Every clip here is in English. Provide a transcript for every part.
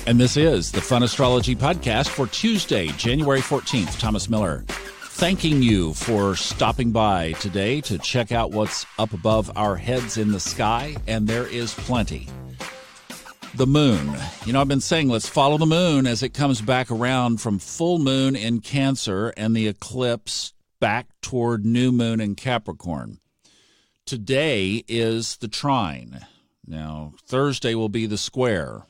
And this is the Fun Astrology Podcast for Tuesday, January 14th. Thomas Miller, thanking you for stopping by today to check out what's up above our heads in the sky, and there is plenty. The moon. I've been saying let's follow the moon as it comes back around from full moon in Cancer and the eclipse back toward new moon in Capricorn. Today is the trine. Now, Thursday will be the square.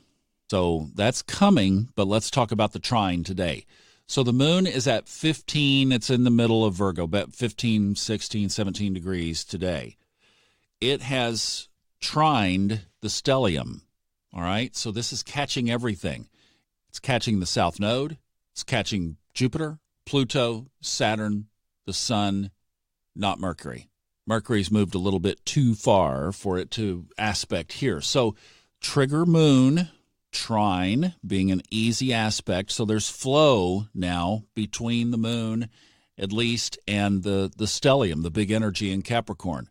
So that's coming, but let's talk about the trine today. So the moon is at 15. It's in the middle of Virgo, about 15, 16, 17 degrees today. It has trined the stellium. All right, so this is catching everything. It's catching the south node. It's catching Jupiter, Pluto, Saturn, the sun, not Mercury. Mercury's moved a little bit too far for it to aspect here. So trigger moon, trine being an easy aspect. So there's flow now between the moon, at least, and the stellium, the big energy in Capricorn.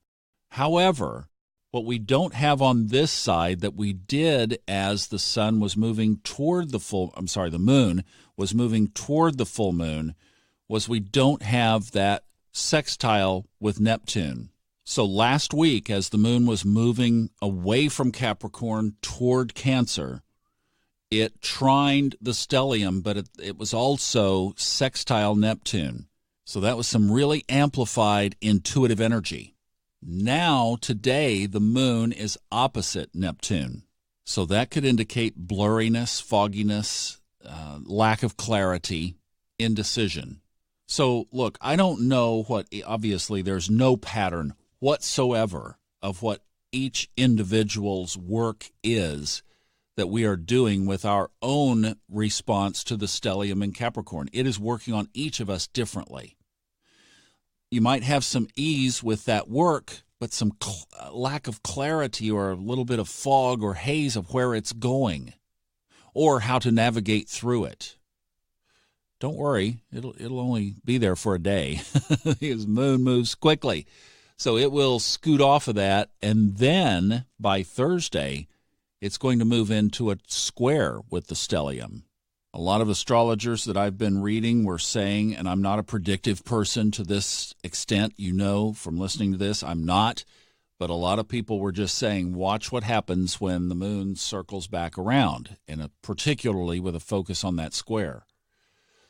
However, what we don't have on this side that we did as the sun was moving toward the moon was moving toward the full moon, was we don't have that sextile with Neptune. So last week, as the moon was moving away from Capricorn toward Cancer, it trined the stellium, but it was also sextile Neptune. So that was some really amplified intuitive energy. Now, today, the moon is opposite Neptune. So that could indicate blurriness, fogginess, lack of clarity, indecision. So, look, I don't know obviously, there's no pattern whatsoever of what each individual's work is that we are doing with our own response to the stellium in Capricorn. It is working on each of us differently. You might have some ease with that work, but some lack of clarity or a little bit of fog or haze of where it's going or how to navigate through it. Don't worry, it'll only be there for a day. His moon moves quickly. So it will scoot off of that, and then by Thursday, it's going to move into a square with the stellium. A lot of astrologers that I've been reading were saying, and I'm not a predictive person to this extent, from listening to this, I'm not, but a lot of people were just saying, watch what happens when the moon circles back around, and particularly with a focus on that square.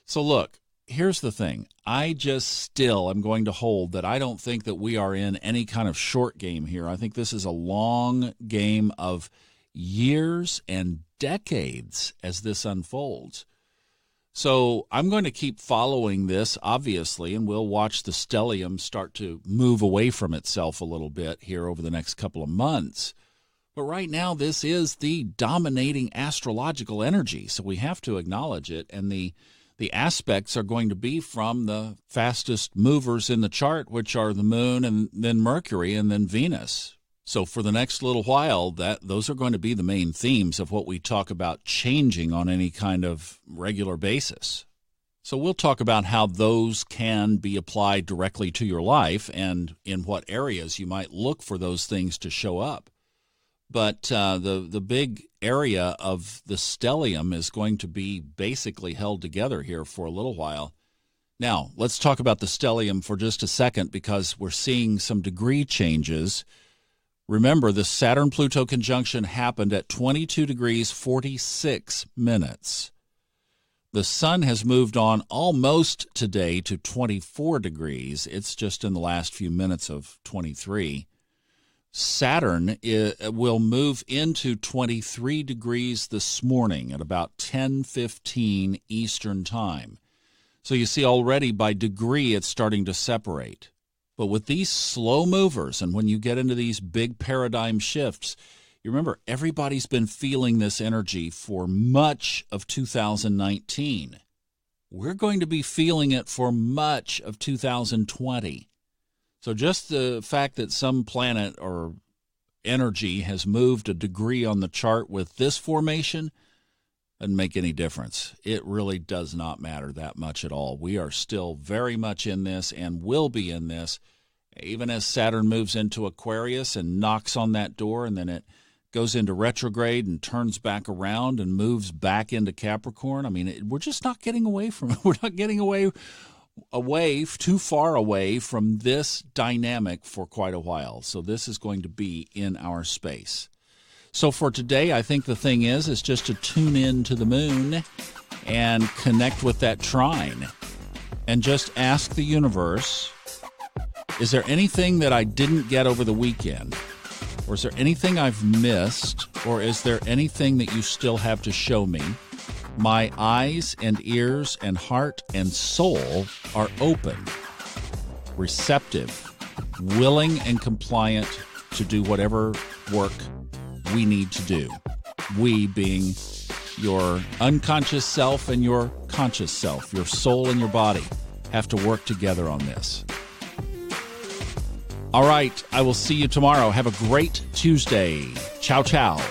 So look, here's the thing. I just still am going to hold that I don't think that we are in any kind of short game here. I think this is a long game of years and decades as this unfolds. So I'm going to keep following this, obviously, and we'll watch the stellium start to move away from itself a little bit here over the next couple of months. But right now, this is the dominating astrological energy, so we have to acknowledge it, and the aspects are going to be from the fastest movers in the chart, which are the moon and then Mercury and then Venus. So for the next little while, those are going to be the main themes of what we talk about changing on any kind of regular basis. So we'll talk about how those can be applied directly to your life and in what areas you might look for those things to show up. But the big area of the stellium is going to be basically held together here for a little while. Now, let's talk about the stellium for just a second because we're seeing some degree changes. Remember, the Saturn Pluto conjunction happened at 22 degrees 46 minutes. The sun has moved on almost today to 24 degrees. It's just in the last few minutes of 23. Saturn will move into 23 degrees this morning at about 10:15 Eastern Time. So you see already by degree it's starting to separate. But with these slow movers, and when you get into these big paradigm shifts, you remember everybody's been feeling this energy for much of 2019. We're going to be feeling it for much of 2020. So just the fact that some planet or energy has moved a degree on the chart with this formation doesn't make any difference. It really does not matter that much at all. We are still very much in this and will be in this, even as Saturn moves into Aquarius and knocks on that door, and then it goes into retrograde and turns back around and moves back into Capricorn. I mean, we're just not getting away from it. We're not getting away too far away from this dynamic for quite a while. So this is going to be in our space. So for today, I think the thing is just to tune in to the moon and connect with that trine and just ask the universe, is there anything that I didn't get over the weekend? Or is there anything I've missed? Or is there anything that you still have to show me? My eyes and ears and heart and soul are open, receptive, willing and compliant to do whatever work we need to do. We being your unconscious self and your conscious self, your soul and your body, have to work together on this. All right, I will see you tomorrow. Have a great Tuesday. Ciao, ciao.